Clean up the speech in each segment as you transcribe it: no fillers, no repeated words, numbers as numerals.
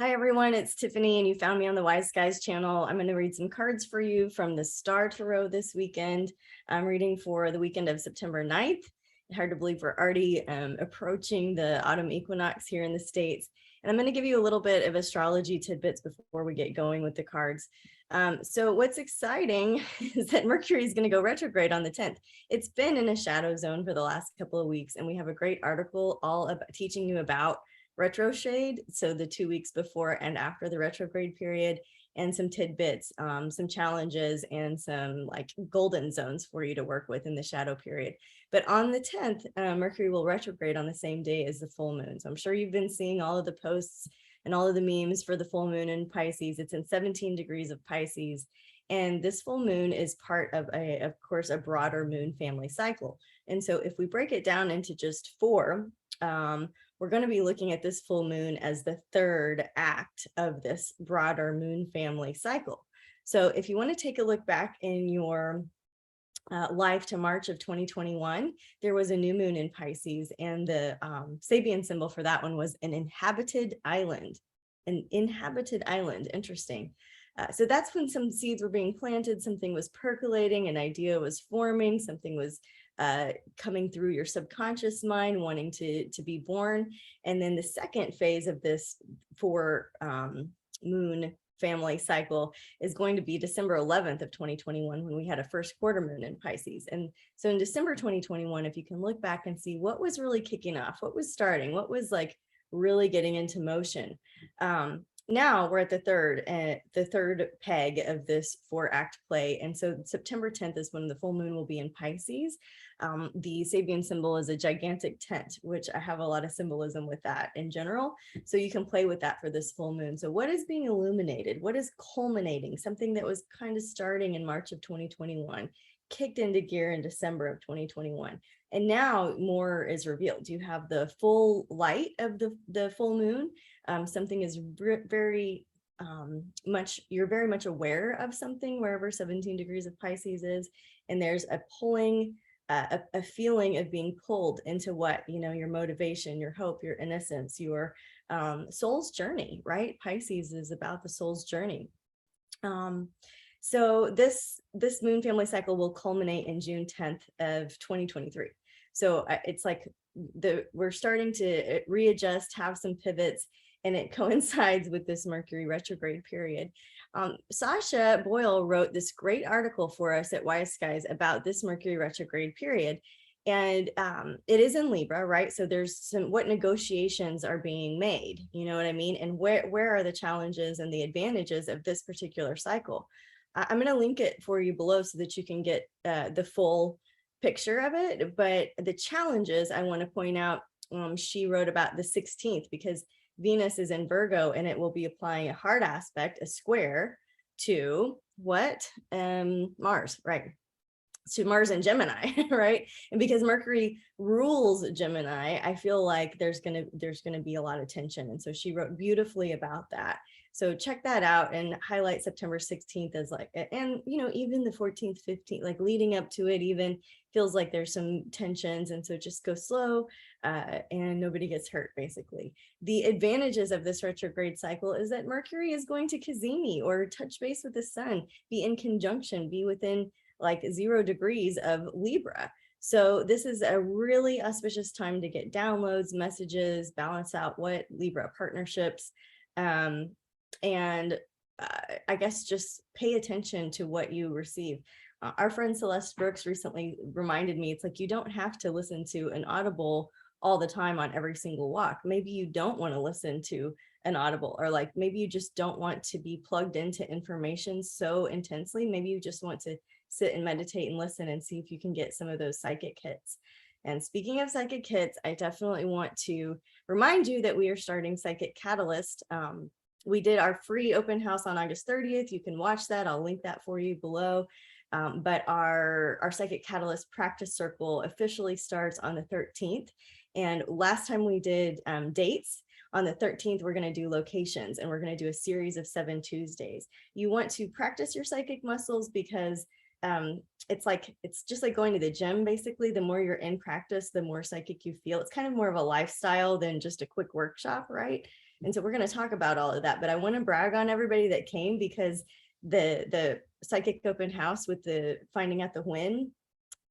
Hi everyone, it's Tiffany and you found me on the Wise Guys channel. I'm going to read some cards for you from the Star Tarot this weekend. I'm reading for the weekend of September 9th. Hard to believe we're already approaching the autumn equinox here in the States. And I'm going to give you a little bit of astrology tidbits before we get going with the cards. So what's exciting is that Mercury is going to go retrograde on the 10th. It's been in a shadow zone for the last couple of weeks, and we have a great article all about teaching you about retrograde, so the 2 weeks before and after the retrograde period, and some tidbits, some challenges, and some like golden zones for you to work with in the shadow period. But on the 10th, Mercury will retrograde on the same day as the full moon. So I'm sure you've been seeing all of the posts and all of the memes for the full moon in Pisces. It's in 17 degrees of Pisces. And this full moon is part of of course, a broader moon family cycle. And so if we break it down into just four, we're going to be looking at this full moon as the third act of this broader moon family cycle. So if you want to take a look back in your life to March of 2021, there was a new moon in Pisces, and the Sabian symbol for that one was an inhabited island. An inhabited island. Interesting. So that's when some seeds were being planted, something was percolating, an idea was forming, something was coming through your subconscious mind, wanting to be born. And then the second phase of this moon family cycle is going to be December 11th of 2021, when we had a first quarter moon in Pisces. And so in December 2021, if you can look back and see what was really kicking off, what was starting, what was like really getting into motion. Now we're at the third peg of this 4-act play. And so September 10th is when the full moon will be in Pisces. The Sabian symbol is a gigantic tent, which I have a lot of symbolism with that in general. So you can play with that for this full moon. So what is being illuminated? What is culminating? Something that was kind of starting in March of 2021, kicked into gear in December of 2021. And now more is revealed. You have the full light of the full moon. Something is very much, you're very much aware of something wherever 17 degrees of Pisces is. And there's a pulling, a feeling of being pulled into what, your motivation, your hope, your innocence, your soul's journey, right? Pisces is about the soul's journey. So this moon family cycle will culminate in June 10th of 2023. So it's like we're starting to readjust, have some pivots, and it coincides with this Mercury retrograde period. Sasha Boyle wrote this great article for us at Wise Skies about this Mercury retrograde period. And it is in Libra, right? So there's what negotiations are being made, you know what I mean? And where are the challenges and the advantages of this particular cycle? I'm going to link it for you below so that you can get the full picture of it. But the challenges I want to point out, she wrote about the 16th, because Venus is in Virgo, and it will be applying a hard aspect, a square, to what? Mars, right? To Mars and Gemini, right? And because Mercury rules Gemini, I feel like there's gonna be a lot of tension. And so she wrote beautifully about that. So check that out and highlight September 16th as like, and even the 14th, 15th, like leading up to it, even feels like there's some tensions. And so just go slow and nobody gets hurt, basically. The advantages of this retrograde cycle is that Mercury is going to cazimi, or touch base with the sun, be in conjunction, be within like 0 degrees of Libra. So this is a really auspicious time to get downloads, messages, balance out what Libra partnerships, and I guess just pay attention to what you receive. Our friend Celeste Brooks recently reminded me, it's like, you don't have to listen to an Audible all the time on every single walk. Maybe you don't want to listen to an Audible, or like maybe you just don't want to be plugged into information so intensely. Maybe you just want to sit and meditate and listen and see if you can get some of those psychic hits. And speaking of psychic hits, I definitely want to remind you that we are starting Psychic Catalyst. We did our free open house on August 30th. You can watch that. I'll link that for you below. But our Psychic Catalyst practice circle officially starts on the 13th. And last time we did dates, on the 13th, we're going to do locations, and we're going to do a series of 7 Tuesdays. You want to practice your psychic muscles because it's like, it's just like going to the gym. Basically, the more you're in practice, the more psychic you feel. It's kind of more of a lifestyle than just a quick workshop, right? And so we're going to talk about all of that, but I want to brag on everybody that came, because the psychic open house with the finding out the when,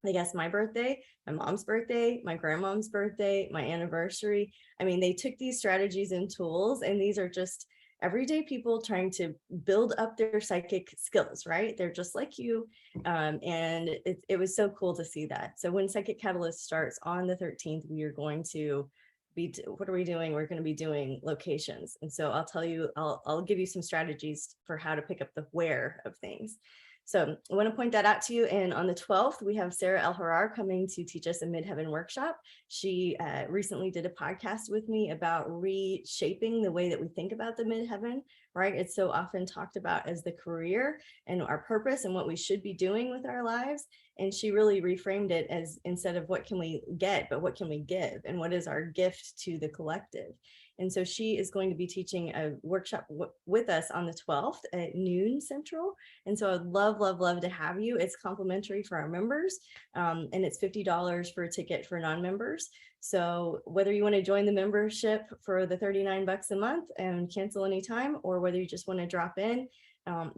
they guessed my birthday, my mom's birthday, my grandmom's birthday, my anniversary. I mean, they took these strategies and tools, and these are just everyday people trying to build up their psychic skills, right? They're just like you. And it was so cool to see that. So when Psychic Catalyst starts on the 13th, we are going to be, what are we doing? We're going to be doing locations. And so I'll tell you, I'll give you some strategies for how to pick up the where of things. So I want to point that out to you. And on the 12th, we have Sarah El-Harar coming to teach us a Midheaven workshop. She recently did a podcast with me about reshaping the way that we think about the Midheaven, right? It's so often talked about as the career and our purpose and what we should be doing with our lives. And she really reframed it as, instead of what can we get, but what can we give? And what is our gift to the collective? And so she is going to be teaching a workshop with us on the 12th at noon Central. And so I'd love, love, love to have you. It's complimentary for our members, and it's $50 for a ticket for non-members. So whether you want to join the membership for the $39 a month and cancel anytime, or whether you just want to drop in,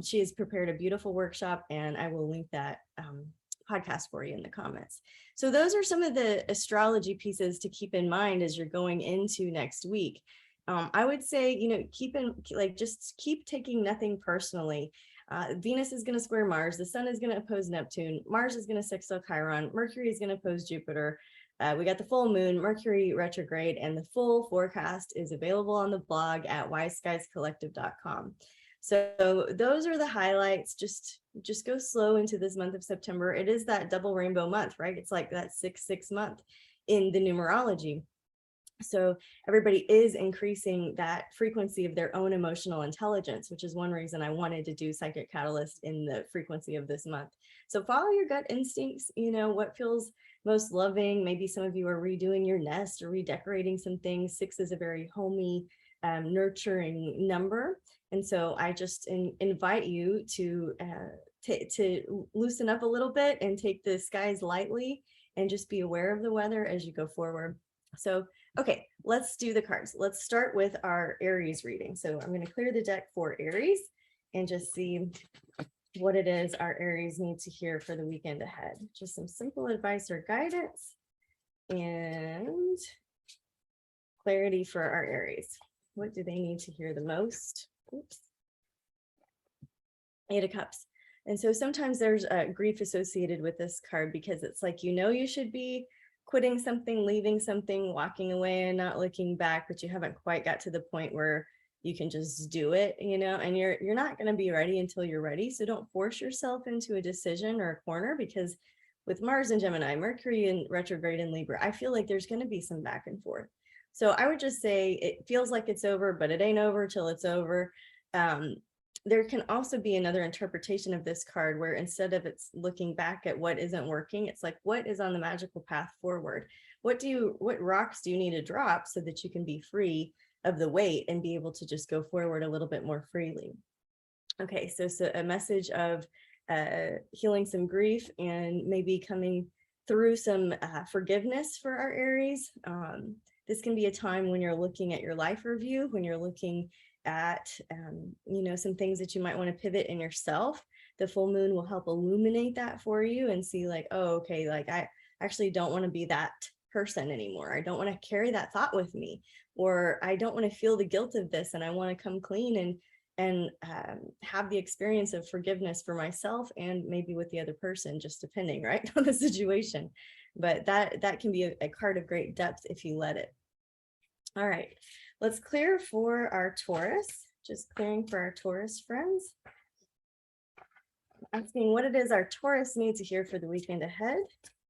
she has prepared a beautiful workshop, and I will link that podcast for you in the comments. So those are some of the astrology pieces to keep in mind as you're going into next week. I would say, just keep taking nothing personally. Venus is going to square Mars. The sun is going to oppose Neptune. Mars is going to sextile Chiron. Mercury is going to oppose Jupiter. We got the full moon, Mercury retrograde, and the full forecast is available on the blog at wiseskiescollective.com. So those are the highlights. Just go slow into this month of September. It is that double rainbow month, right? It's like that 6/6 month in the numerology. So everybody is increasing that frequency of their own emotional intelligence, which is one reason I wanted to do Psychic Catalyst in the frequency of this month. So follow your gut instincts, what feels most loving. Maybe some of you are redoing your nest or redecorating some things. 6 is a very homey, nurturing number. And so I just invite you to loosen up a little bit and take the skies lightly and just be aware of the weather as you go forward. So, okay, let's do the cards. Let's start with our Aries reading. So I'm going to clear the deck for Aries and just see what it is our Aries need to hear for the weekend ahead. Just some simple advice or guidance and clarity for our Aries. What do they need to hear the most? Oops. 8 of Cups. And so sometimes there's grief associated with this card, because it's like, you should be quitting something, leaving something, walking away and not looking back, but you haven't quite got to the point where you can just do it, and you're not going to be ready until you're ready. So don't force yourself into a decision or a corner, because with Mars and Gemini, Mercury in retrograde in Libra, I feel like there's going to be some back and forth. So I would just say it feels like it's over, but it ain't over till it's over. There can also be another interpretation of this card where instead of it's looking back at what isn't working, it's like, what is on the magical path forward? What rocks do you need to drop so that you can be free of the weight and be able to just go forward a little bit more freely? Okay, so a message of healing some grief and maybe coming through some forgiveness for our Aries. This can be a time when you're looking at your life review, when you're looking at some things that you might want to pivot in yourself. The full moon will help illuminate that for you and see like, oh, okay, like I actually don't want to be that person anymore. I don't want to carry that thought with me, or I don't want to feel the guilt of this, and I want to come clean and have the experience of forgiveness for myself and maybe with the other person, just depending, right, on the situation. But that can be a card of great depth if you let it. All right, let's clear for our Taurus. Just clearing for our Taurus friends. Asking what it is our Taurus needs to hear for the weekend ahead.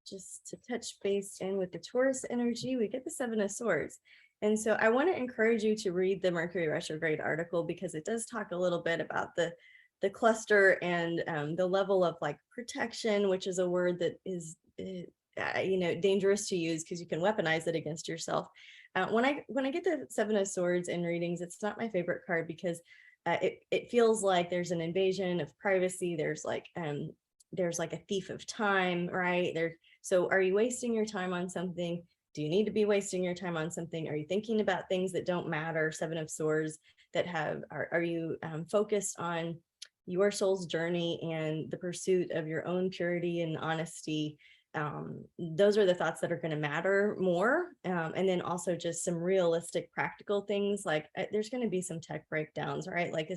Just to touch base in with the Taurus energy, we get the 7 of Swords. And so I want to encourage you to read the Mercury retrograde article, because it does talk a little bit about the cluster and the level of like protection, which is a word that is dangerous to use because you can weaponize it against yourself. When I get the 7 of Swords in readings, it's not my favorite card, because it feels like there's an invasion of privacy. There's like there's like a thief of time, right? So are you wasting your time on something? Do you need to be wasting your time on something? Are you thinking about things that don't matter? Seven of Swords that are you focused on your soul's journey and the pursuit of your own purity and honesty? Those are the thoughts that are going to matter more. And then also just some realistic, practical things like there's going to be some tech breakdowns, right? Like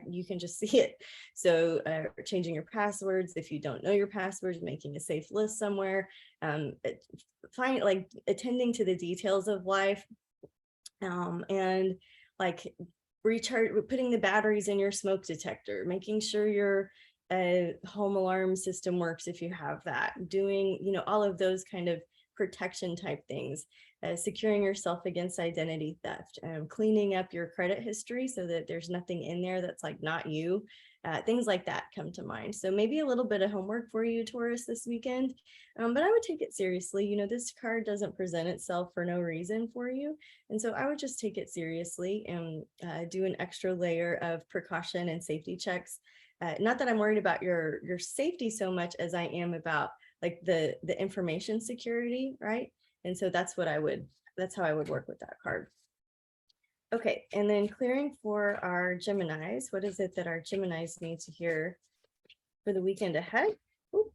you can just see it. So changing your passwords, if you don't know your passwords, making a safe list somewhere, attending to the details of life, and like putting the batteries in your smoke detector, making sure your home alarm system works if you have that, doing, all of those kind of protection type things, securing yourself against identity theft, cleaning up your credit history so that there's nothing in there that's like not you. Things like that come to mind. So maybe a little bit of homework for you, Taurus, this weekend, but I would take it seriously. This card doesn't present itself for no reason for you. And so I would just take it seriously and do an extra layer of precaution and safety checks. Not that I'm worried about your safety so much as I am about like the information security, right? And so that's how I would work with that card. Okay, and then clearing for our Geminis. What is it that our Geminis need to hear for the weekend ahead? Ooh.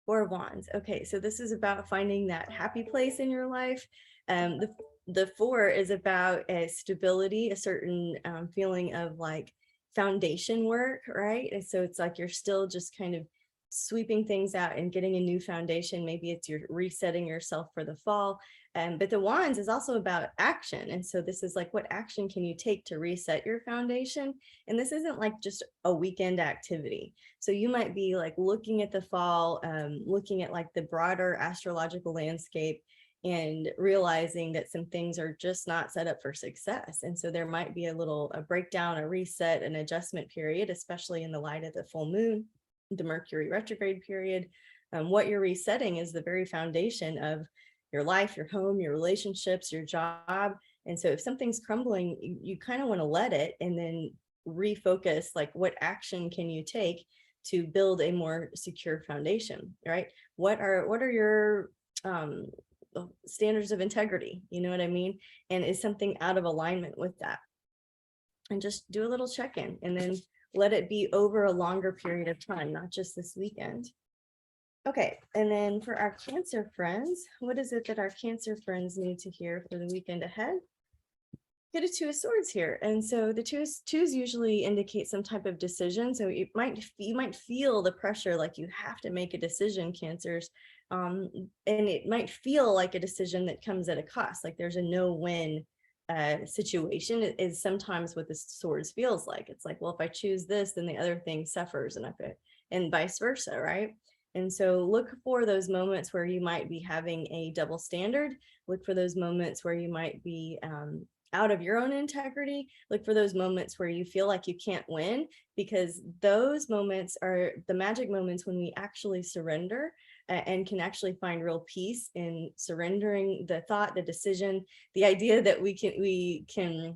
Four of Wands. Okay, so this is about finding that happy place in your life. The four is about a stability, a certain feeling of like foundation work, right? And so it's like you're still just kind of sweeping things out and getting a new foundation. Maybe it's you're resetting yourself for the fall. But the Wands is also about action. And so this is like, what action can you take to reset your foundation? And this isn't like just a weekend activity. So you might be like looking at the fall, looking at like the broader astrological landscape and realizing that some things are just not set up for success. And so there might be a breakdown, a reset, an adjustment period, especially in the light of the full moon, the Mercury retrograde period. What you're resetting is the very foundation of your life, your home, your relationships, your job. And so if something's crumbling, you kind of want to let it and then refocus, like what action can you take to build a more secure foundation, right? What are your standards of integrity? You know what I mean? And is something out of alignment with that? And just do a little check-in and then let it be over a longer period of time, not just this weekend. Okay, and then for our Cancer friends, what is it that our Cancer friends need to hear for the weekend ahead? Get a Two of Swords here. And so the twos usually indicate some type of decision. So you might feel the pressure, like you have to make a decision, Cancers. And it might feel like a decision that comes at a cost, like there's a no-win situation is sometimes what the Swords feels like. It's like, well, if I choose this, then the other thing suffers, and vice versa, right? And so look for those moments where you might be having a double standard. Look for those moments where you might be out of your own integrity. Look for those moments where you feel like you can't win, because those moments are the magic moments when we actually surrender and can actually find real peace in surrendering the thought, the decision, the idea that we can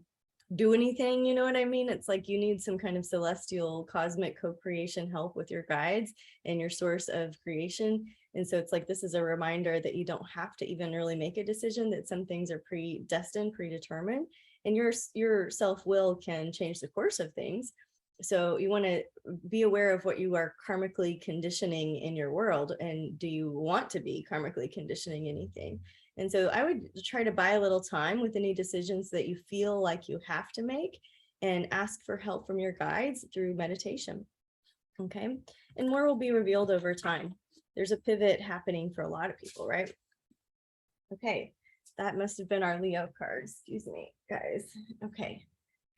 do anything. You know what I mean? It's like you need some kind of celestial cosmic co-creation help with your guides and your source of creation. And so it's like, this is a reminder that you don't have to even really make a decision, that some things are predestined, predetermined, and your self-will can change the course of things. So you want to be aware of what you are karmically conditioning in your world. And do you want to be karmically conditioning anything? And so I would try to buy a little time with any decisions that you feel like you have to make, and ask for help from your guides through meditation. Okay. And more will be revealed over time. There's a pivot happening for a lot of people, right? Okay. That must have been our Leo card. Excuse me, guys. Okay.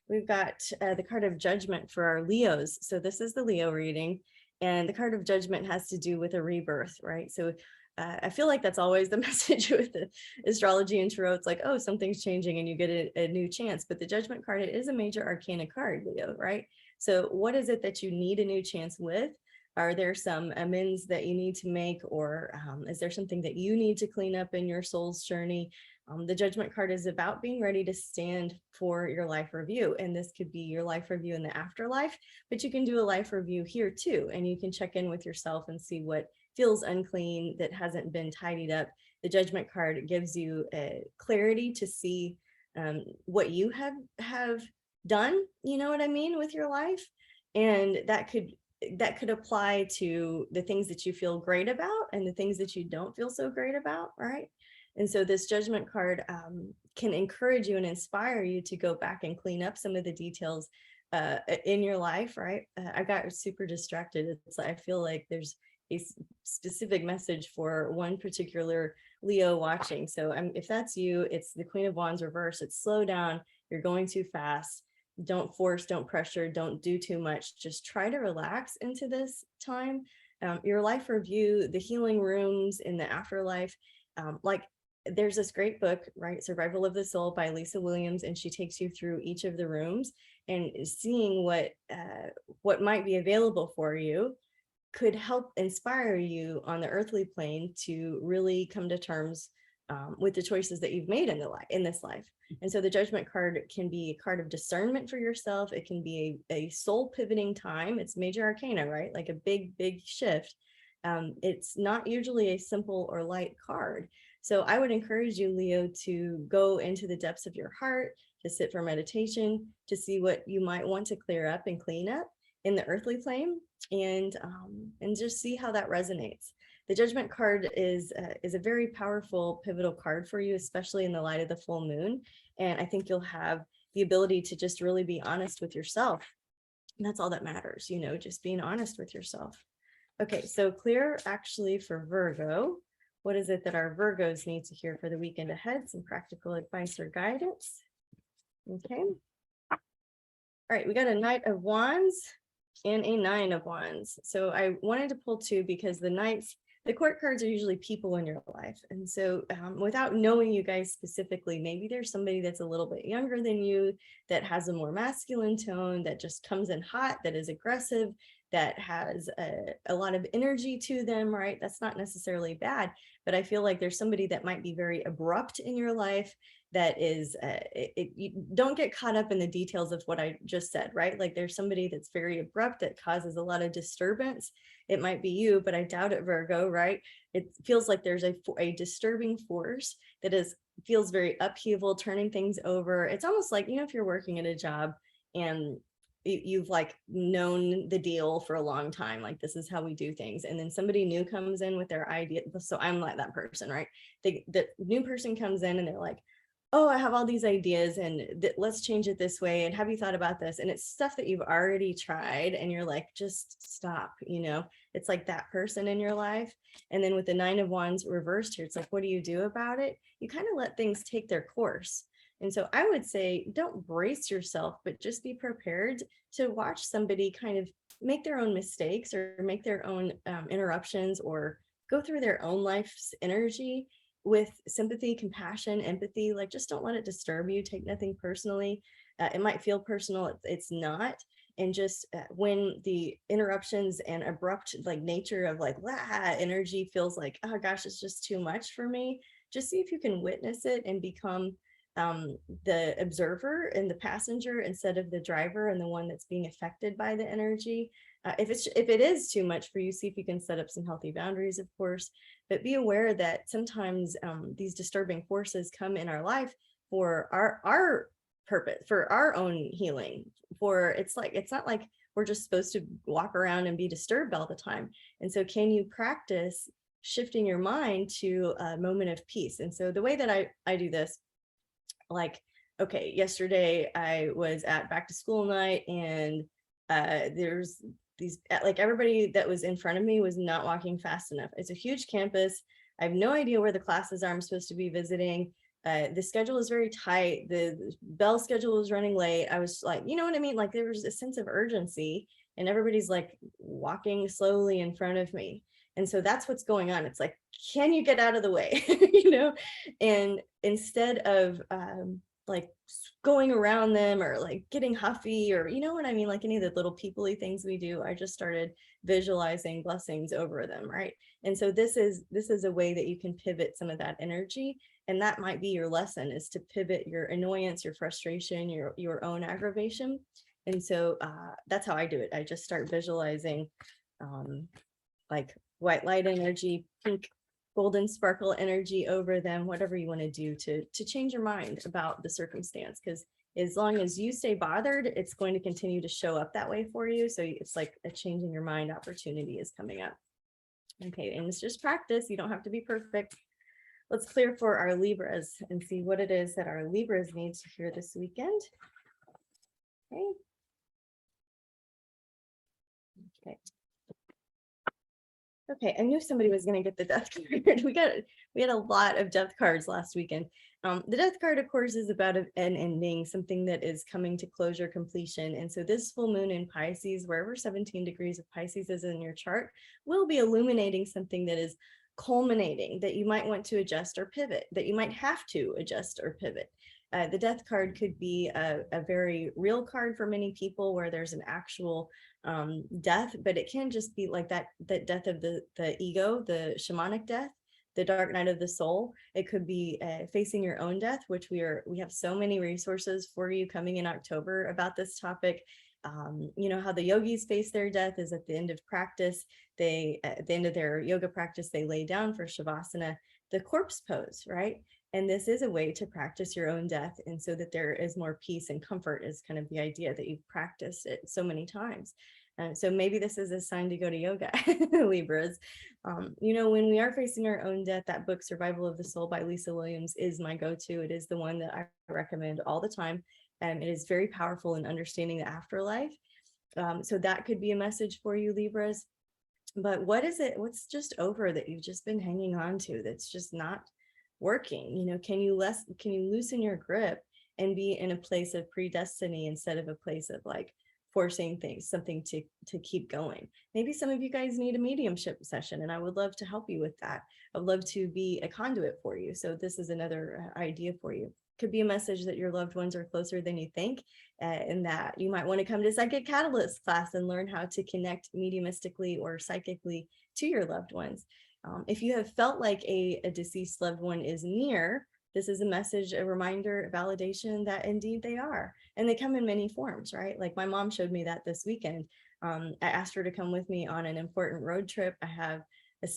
We've got the card of Judgment for our Leos. So this is the Leo reading, and the card of Judgment has to do with a rebirth, right? So I feel like that's always the message with the astrology and tarot. It's like, oh, something's changing and you get a new chance. But the Judgment card, it is a major arcana card, Leo, right? So what is it that you need a new chance with? Are there some amends that you need to make, or is there something that you need to clean up in your soul's journey? The Judgment card is about being ready to stand for your life review. And this could be your life review in the afterlife, but you can do a life review here too. And you can check in with yourself and see what feels unclean, that hasn't been tidied up. The Judgment card gives you clarity to see what you have done, you know what I mean, with your life. And that could apply to the things that you feel great about and the things that you don't feel so great about, right? And so this Judgment card can encourage you and inspire you to go back and clean up some of the details in your life, right? I got super distracted. It's I feel like there's a specific message for one particular Leo watching. So if that's you, it's the Queen of Wands reverse. It's slow down. You're going too fast. Don't force, don't pressure, don't do too much. Just try to relax into this time. Your life review, the healing rooms in the afterlife, like there's this great book, right? Survival of the Soul by Lisa Williams, and she takes you through each of the rooms and seeing what might be available for you could help inspire you on the earthly plane to really come to terms with the choices that you've made in this life. And so the Judgment card can be a card of discernment for yourself. It can be a soul pivoting time. It's major arcana, right? Like a big shift. It's not usually a simple or light card. So I would encourage you, Leo, to go into the depths of your heart, to sit for meditation, to see what you might want to clear up and clean up in the earthly plane, and just see how that resonates. The Judgment card is a very powerful, pivotal card for you, especially in the light of the full moon. And I think you'll have the ability to just really be honest with yourself. And that's all that matters, you know, just being honest with yourself. Okay, so clear actually for Virgo. What is it that our Virgos need to hear for the weekend ahead? Some practical advice or guidance. Okay. All right, we got a Knight of Wands and a Nine of Wands. So I wanted to pull two because the court cards are usually people in your life. And so without knowing you guys specifically, maybe there's somebody that's a little bit younger than you, that has a more masculine tone, that just comes in hot, that is aggressive, that has a lot of energy to them, right? That's not necessarily bad, but I feel like there's somebody that might be very abrupt in your life, that is, you don't get caught up in the details of what I just said, right? Like there's somebody that's very abrupt that causes a lot of disturbance. It might be you, but I doubt it, Virgo, right? It feels like there's a disturbing force that feels very upheaval, turning things over. It's almost like, you know, if you're working at a job and you've like known the deal for a long time, like this is how we do things, and then somebody new comes in with their idea. So I'm like that person, right? The new person comes in and they're like, oh, I have all these ideas and let's change it this way. And have you thought about this? And it's stuff that you've already tried. And you're like, just stop, you know, it's like that person in your life. And then with the Nine of Wands reversed here, it's like, what do you do about it? You kind of let things take their course. And so I would say, don't brace yourself, but just be prepared to watch somebody kind of make their own mistakes or make their own interruptions or go through their own life's energy with sympathy, compassion, empathy. Like, just don't let it disturb you. Take nothing personally. It might feel personal. It's not. And just when the interruptions and abrupt like nature of like energy feels like, oh gosh, it's just too much for me. Just see if you can witness it and become the observer and the passenger instead of the driver and the one that's being affected by the energy. If it is too much for you, see if you can set up some healthy boundaries, of course, but be aware that sometimes these disturbing forces come in our life for our purpose, for our own healing. It's not like we're just supposed to walk around and be disturbed all the time. And so can you practice shifting your mind to a moment of peace? And so the way that I do this, like, okay, yesterday I was at back to school night, and there's these, like, everybody that was in front of me was not walking fast enough. It's a huge campus. I have no idea where the classes are I'm supposed to be visiting. The schedule is very tight. The bell schedule was running late. I was like, you know what I mean? Like, there was a sense of urgency and everybody's like walking slowly in front of me. And so that's what's going on. It's like, can you get out of the way? You know, and instead of like going around them or like getting huffy, or you know what I mean, like any of the little people-y things we do, I just started visualizing blessings over them, right? And so this is a way that you can pivot some of that energy And that might be your lesson, is to pivot your annoyance, your frustration, your own aggravation. And so that's how I do it. I just start visualizing like white light energy, pink, golden sparkle energy over them, whatever you want to do to change your mind about the circumstance. Because as long as you stay bothered, it's going to continue to show up that way for you. So it's like a change in your mind opportunity is coming up. Okay, and it's just practice. You don't have to be perfect. Let's clear for our Libras and see what it is that our Libras need to hear this weekend. Okay. Okay. Okay, I knew somebody was going to get the death card. We had a lot of death cards last weekend. The death card, of course, is about an ending, something that is coming to closure, completion. And so this full moon in Pisces, wherever 17 degrees of Pisces is in your chart, will be illuminating something that is culminating, that you might want to adjust or pivot, that you might have to adjust or pivot. The death card could be a very real card for many people, where there's an actual death, but it can just be like that death of the ego, the shamanic death, the dark night of the soul. It could be facing your own death, which we have so many resources for you coming in October about this topic. You know how the yogis face their death is at the end of practice. At the end of their yoga practice, they lay down for shavasana, the corpse pose, right? And this is a way to practice your own death, and so that there is more peace and comfort, is kind of the idea that you've practiced it so many times. So maybe this is a sign to go to yoga, Libras. You know, when we are facing our own death, that book, Survival of the Soul by Lisa Williams, is my go-to. It is the one that I recommend all the time. It is very powerful in understanding the afterlife. So that could be a message for you, Libras. But what is it? What's just over that you've just been hanging on to that's just not working? You know, can you loosen your grip and be in a place of predestiny instead of a place of like forcing something to keep going? Maybe some of you guys need a mediumship session, and I would love to help you with that. I'd love to be a conduit for you. So this is another idea for you. Could be a message that your loved ones are closer than you think, and that you might want to come to Psychic Catalyst class and learn how to connect mediumistically or psychically to your loved ones. If you have felt like a deceased loved one is near, this is a message, a reminder, a validation that indeed they are. And they come in many forms, right? Like my mom showed me that this weekend. I asked her to come with me on an important road trip. I have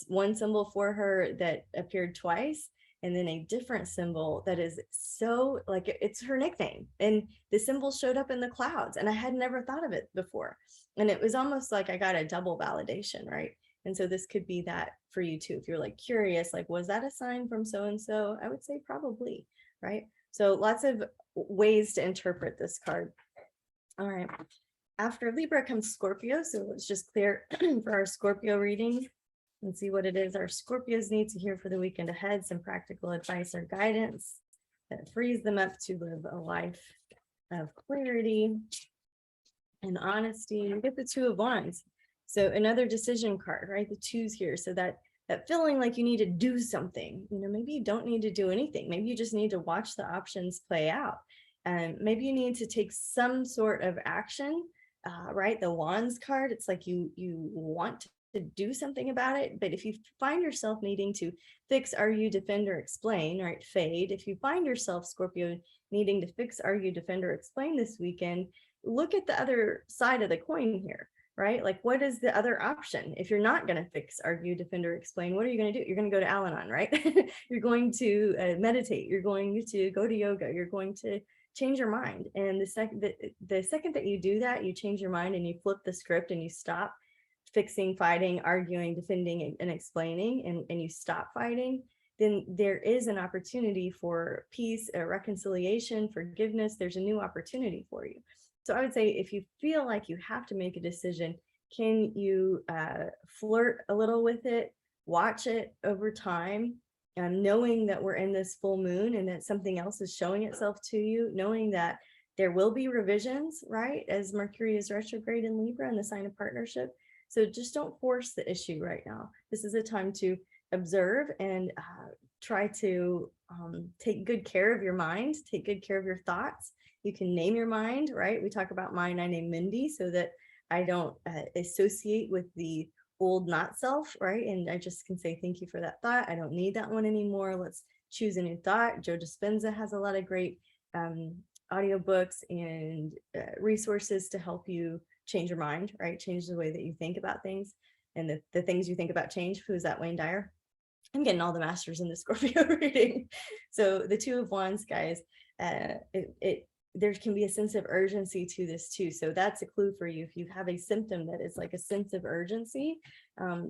one symbol for her that appeared twice, and then a different symbol that is so like it's her nickname. And the symbol showed up in the clouds, and I had never thought of it before. And it was almost like I got a double validation, right? And so this could be that for you too. If you're like curious, like, was that a sign from so-and-so? I would say probably, right? So lots of ways to interpret this card. All right. After Libra comes Scorpio. So let's just clear for our Scorpio reading and see what it is our Scorpios need to hear for the weekend ahead. Some practical advice or guidance that frees them up to live a life of clarity and honesty. You get the Two of Wands. So another decision card, right? The twos here. So that feeling like you need to do something, you know, maybe you don't need to do anything. Maybe you just need to watch the options play out. And maybe you need to take some sort of action, right? The Wands card, it's like you want to do something about it. But if you find yourself needing to fix, argue, defend, or explain, right? Fade. If you find yourself, Scorpio, needing to fix, argue, defend, or explain this weekend, look at the other side of the coin here. Right? Like, what is the other option? If you're not going to fix, argue, defend, or explain, what are you going to do? You're going to go to Al-Anon, right? You're going to meditate. You're going to go to yoga. You're going to change your mind. And the second that you do that, you change your mind and you flip the script and you stop fixing, fighting, arguing, defending, and explaining, and you stop fighting, then there is an opportunity for peace, reconciliation, forgiveness. There's a new opportunity for you. So I would say if you feel like you have to make a decision, can you flirt a little with it, watch it over time, knowing that we're in this full moon and that something else is showing itself to you, knowing that there will be revisions, right? As Mercury is retrograde in Libra in the sign of partnership. So just don't force the issue right now. This is a time to observe and try to take good care of your mind, take good care of your thoughts. You can name your mind, right? We talk about mine. I name Mindy so that I don't associate with the old not self, right? And I just can say, thank you for that thought. I don't need that one anymore. Let's Choose a New Thought. Joe Dispenza has a lot of great audiobooks and resources to help you change your mind, right? Change the way that you think about things, and the things you think about change. Who's that? Wayne Dyer. I'm getting all the masters in the Scorpio reading. So the Two of Wands, guys, there can be a sense of urgency to this too. So that's a clue for you. If you have a symptom that is like a sense of urgency,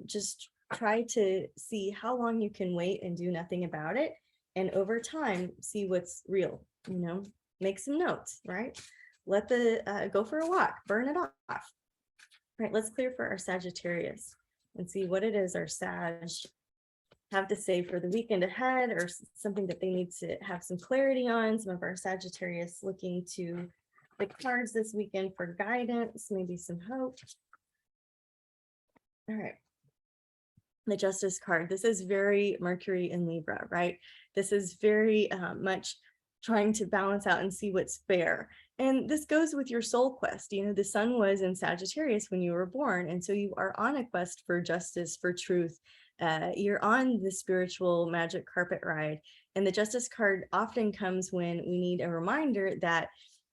just try to see how long you can wait and do nothing about it. And over time, see what's real, make some notes, right? Let go for a walk, burn it off. Right, let's clear for our Sagittarius and see what it is our Sag have to say for the weekend ahead, or something that they need to have some clarity on. Some of our Sagittarius looking to the cards this weekend for guidance, maybe some hope. All right. The Justice card. This is very Mercury and Libra, right? This is very much trying to balance out and see what's fair. And this goes with your soul quest. The sun was in Sagittarius when you were born. And so you are on a quest for justice, for truth. You're on the spiritual magic carpet ride. And the Justice card often comes when we need a reminder that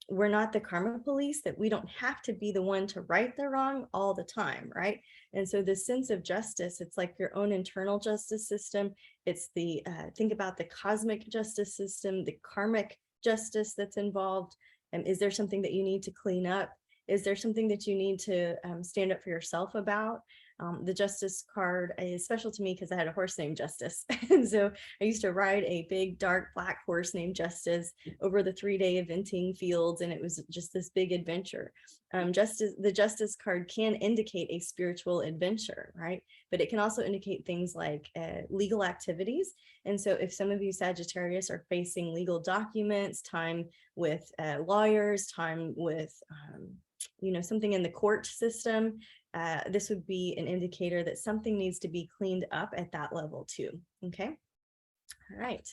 we're not the karma police, that we don't have to be the one to right the wrong all the time, right? And so the sense of justice, it's like your own internal justice system. It's the, think about the cosmic justice system, the karmic justice that's involved. And is there something that you need to clean up? Is there something that you need to stand up for yourself about? The Justice card is special to me because I had a horse named Justice. And so I used to ride a big, dark, black horse named Justice over the 3-day eventing fields. And it was just this big adventure. The Justice card can indicate a spiritual adventure, right? But it can also indicate things like legal activities. And so if some of you Sagittarius are facing legal documents, time with lawyers, time with, something in the court system, this would be an indicator that something needs to be cleaned up at that level too. Okay. All right.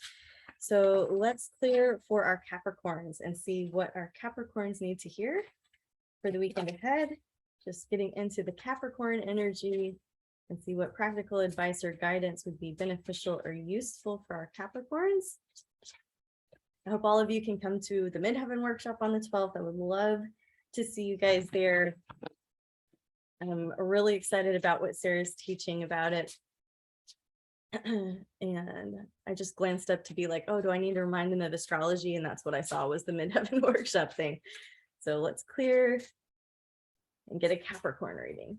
So let's clear for our Capricorns and see what our Capricorns need to hear for the weekend ahead. Just getting into the Capricorn energy and see what practical advice or guidance would be beneficial or useful for our Capricorns. I hope all of you can come to the Midheaven workshop on the 12th. I would love to see you guys there. I'm really excited about what Sarah's teaching about it. And I just glanced up to be like, oh, do I need to remind them of astrology? And that's what I saw was the Midheaven workshop thing. So let's clear and get a Capricorn reading.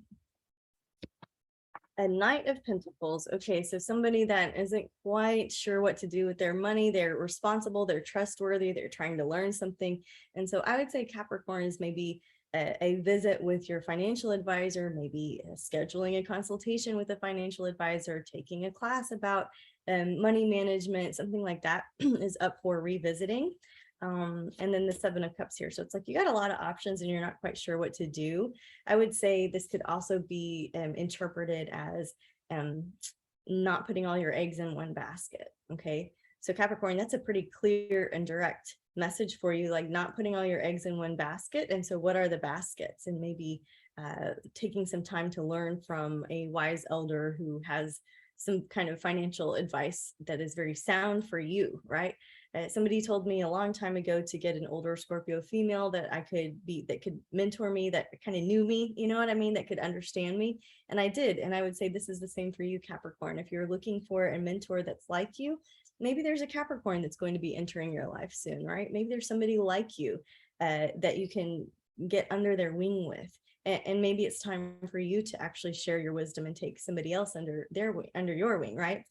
A Knight of Pentacles. Okay, so somebody that isn't quite sure what to do with their money. They're responsible, they're trustworthy, they're trying to learn something. And so I would say Capricorn is maybe a visit with your financial advisor, maybe scheduling a consultation with a financial advisor, taking a class about money management, something like that is up for revisiting. And then the 7 of Cups here. So it's like you got a lot of options and you're not quite sure what to do. I would say this could also be interpreted as not putting all your eggs in one basket. Okay. So Capricorn, that's a pretty clear and direct message for you, like not putting all your eggs in one basket. And so what are the baskets? And maybe taking some time to learn from a wise elder who has some kind of financial advice that is very sound for you, right? Somebody told me a long time ago to get an older Scorpio female that could mentor me, that kind of knew me, you know what I mean, that could understand me. And I did. And I would say this is the same for you, Capricorn. If you're looking for a mentor that's like you, maybe there's a Capricorn that's going to be entering your life soon, right? Maybe there's somebody like you that you can get under their wing with. And maybe it's time for you to actually share your wisdom and take somebody else under your wing, right?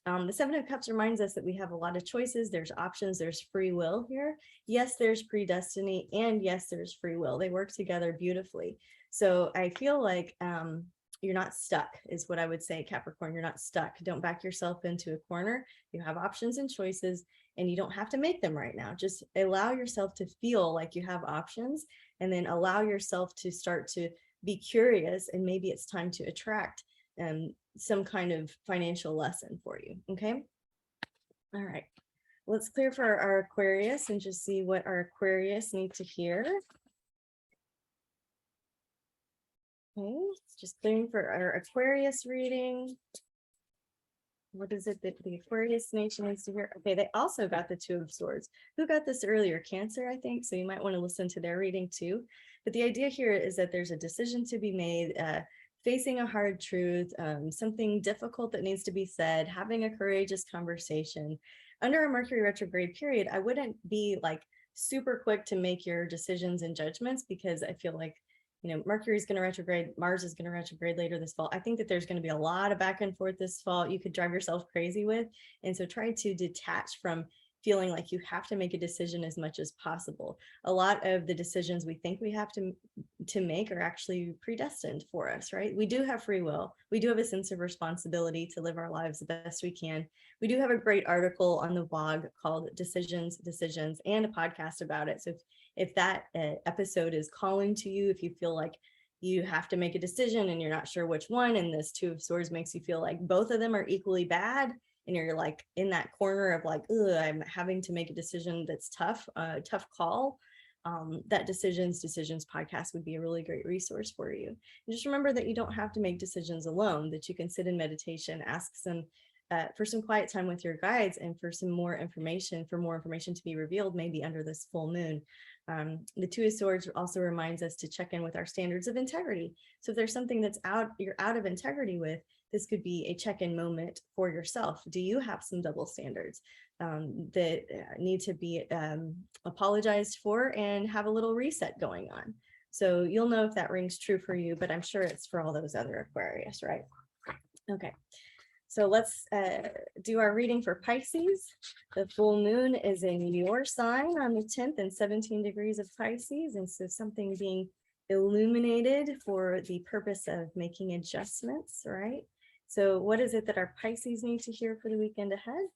The 7 of Cups reminds us that we have a lot of choices. There's options. There's free will here. Yes, there's predestiny, and yes, there's free will. They work together beautifully. So I feel like you're not stuck is what I would say, Capricorn. You're not stuck. Don't back yourself into a corner. You have options and choices, and you don't have to make them right now. Just allow yourself to feel like you have options, and then allow yourself to start to be curious, and maybe it's time to attract some kind of financial lesson for you. Okay. All right. Let's clear for our Aquarius and just see what our Aquarius need to hear. Okay. Just clearing for our Aquarius reading. What is it that the Aquarius nation needs to hear? Okay, they also got the Two of Swords. Who got this earlier? Cancer, I think. So you might want to listen to their reading too. But the idea here is that there's a decision to be made, facing a hard truth, something difficult that needs to be said, having a courageous conversation. Under a Mercury retrograde period, I wouldn't be like super quick to make your decisions and judgments, because I feel like, Mercury is going to retrograde, Mars is going to retrograde later this fall. I think that there's going to be a lot of back and forth this fall you could drive yourself crazy with. And so try to detach from feeling like you have to make a decision as much as possible. A lot of the decisions we think we have to make are actually predestined for us, right? We do have free will. We do have a sense of responsibility to live our lives the best we can. We do have a great article on the blog called Decisions, and a podcast about it. So if that episode is calling to you, if you feel like you have to make a decision and you're not sure which one, and this Two of Swords makes you feel like both of them are equally bad, and you're like in that corner of like, I'm having to make a decision that's tough call, that Decisions podcast would be a really great resource for you. And just remember that you don't have to make decisions alone, that you can sit in meditation, ask for some quiet time with your guides, and for more information to be revealed, maybe under this full moon. The Two of Swords also reminds us to check in with our standards of integrity. So if there's something you're out of integrity with, this could be a check-in moment for yourself. Do you have some double standards that need to be apologized for and have a little reset going on? So you'll know if that rings true for you, but I'm sure it's for all those other Aquarius, right? Okay. So let's do our reading for Pisces. The full moon is in your sign on the 10th and 17 degrees of Pisces. And so something being illuminated for the purpose of making adjustments, right? So what is it that our Pisces need to hear for the weekend ahead?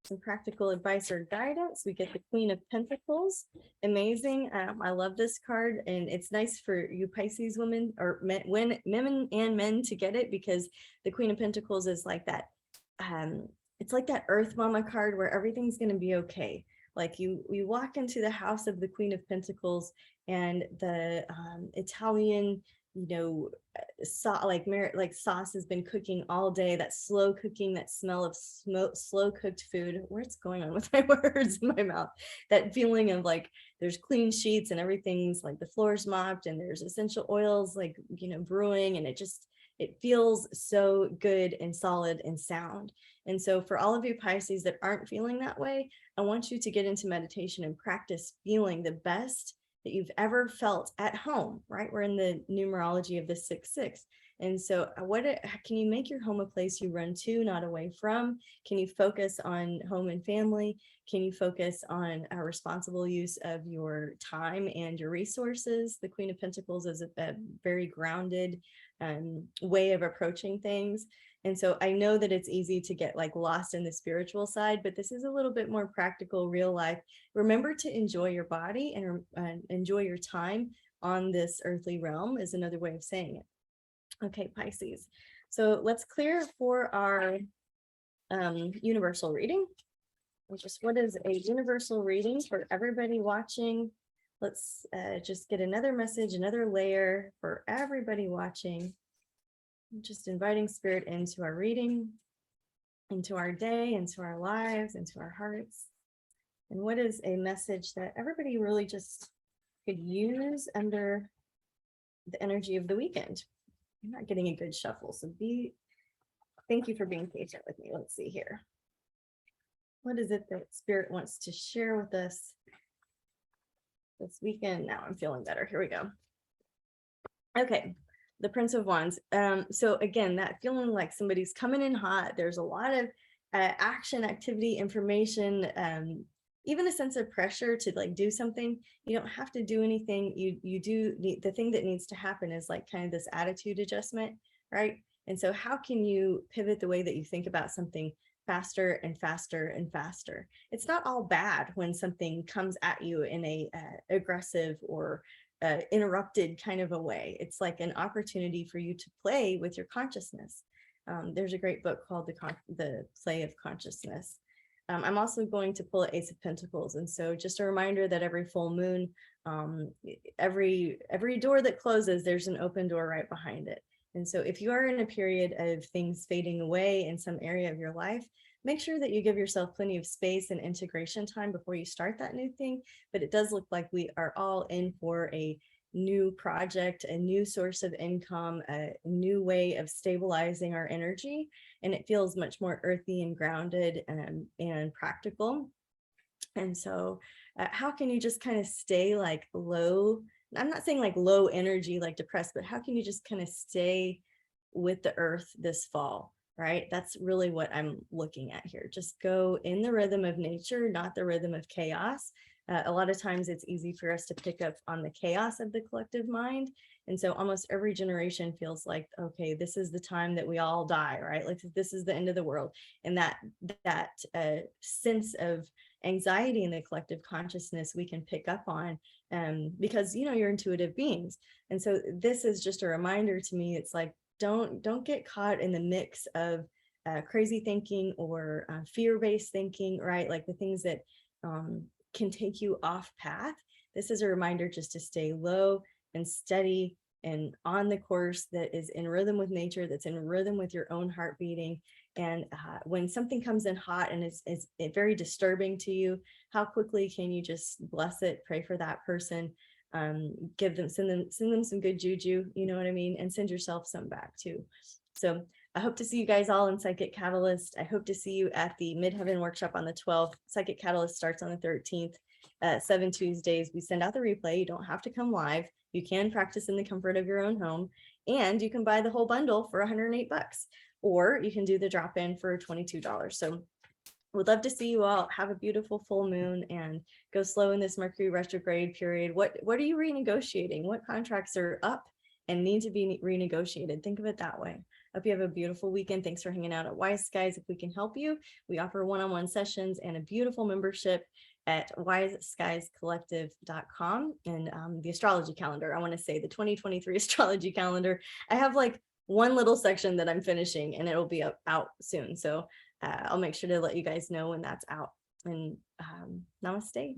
Some practical advice or guidance. We get the Queen of Pentacles. Amazing. I love this card, and it's nice for you Pisces women or women and men to get it, because the Queen of Pentacles is like that. It's like that Earth Mama card where everything's going to be okay. Like you walk into the house of the Queen of Pentacles, and the Italian, sauce has been cooking all day, that slow cooking, that smell of slow cooked food. What's going on with my words in my mouth? That feeling of like there's clean sheets and everything's like the floor's mopped and there's essential oils brewing, and it feels so good and solid and sound. And so for all of you Pisces that aren't feeling that way, I want you to get into meditation and practice feeling the best that you've ever felt at home, right? We're in the numerology of the 6-6. And so can you make your home a place you run to, not away from? Can you focus on home and family? Can you focus on a responsible use of your time and your resources? The Queen of Pentacles is a very grounded way of approaching things. And so I know that it's easy to get like lost in the spiritual side, but this is a little bit more practical, real life. Remember to enjoy your body and enjoy your time on this earthly realm is another way of saying it. Okay, Pisces. So let's clear for our universal reading. What is a universal reading for everybody watching? Let's just get another message, another layer for everybody watching. Just inviting spirit into our reading, into our day, into our lives, into our hearts. And what is a message that everybody really just could use under the energy of the weekend? I'm not getting a good shuffle, so thank you for being patient with me. Let's see here. What is it that spirit wants to share with us this weekend? Now I'm feeling better. Here we go. Okay. The Prince of Wands. So again, that feeling like somebody's coming in hot. There's a lot of action, activity, information, even a sense of pressure to like do something. You don't have to do anything. You do the thing that needs to happen is like kind of this attitude adjustment, right? And so how can you pivot the way that you think about something faster and faster and faster? It's not all bad when something comes at you in a aggressive or interrupted kind of a way. It's like an opportunity for you to play with your consciousness. There's a great book called The Play of Consciousness. I'm also going to pull an Ace of Pentacles. And so just a reminder that every full moon, every door that closes, there's an open door right behind it. And so if you are in a period of things fading away in some area of your life, make sure that you give yourself plenty of space and integration time before you start that new thing. But it does look like we are all in for a new project, a new source of income, a new way of stabilizing our energy. And it feels much more earthy and grounded and practical. And so how can you just kind of stay like low? I'm not saying like low energy, like depressed, but how can you just kind of stay with the earth this fall, right? That's really what I'm looking at here. Just go in the rhythm of nature, not the rhythm of chaos. A lot of times it's easy for us to pick up on the chaos of the collective mind. And so almost every generation feels like, okay, this is the time that we all die, right? Like this is the end of the world. And that sense of anxiety in the collective consciousness we can pick up on because, you know, you're intuitive beings. And so this is just a reminder to me. It's like, don't get caught in the mix of crazy thinking or fear-based thinking, right? Like the things that can take you off path. This is a reminder just to stay low and steady and on the course that is in rhythm with nature, that's in rhythm with your own heart beating. And when something comes in hot and it's very disturbing to you, how quickly can you just bless it, pray for that person, give them, send them some good juju, you know what I mean? And send yourself some back too. So I hope to see you guys all in Psychic Catalyst. I hope to see you at the Midheaven workshop on the 12th. Psychic Catalyst starts on the 13th, 7 Tuesdays. We send out the replay. You don't have to come live. You can practice in the comfort of your own home, and you can buy the whole bundle for $108, or you can do the drop-in for $22. So would love to see you all. Have a beautiful full moon and go slow in this Mercury retrograde period. What are you renegotiating? What contracts are up and need to be renegotiated? Think of it that way. Hope you have a beautiful weekend. Thanks for hanging out at Wise Skies. If we can help you, we offer one-on-one sessions and a beautiful membership at wiseskiescollective.com. And the astrology calendar, I want to say the 2023 astrology calendar. I have like one little section that I'm finishing and it'll be out soon. So I'll make sure to let you guys know when that's out. And namaste.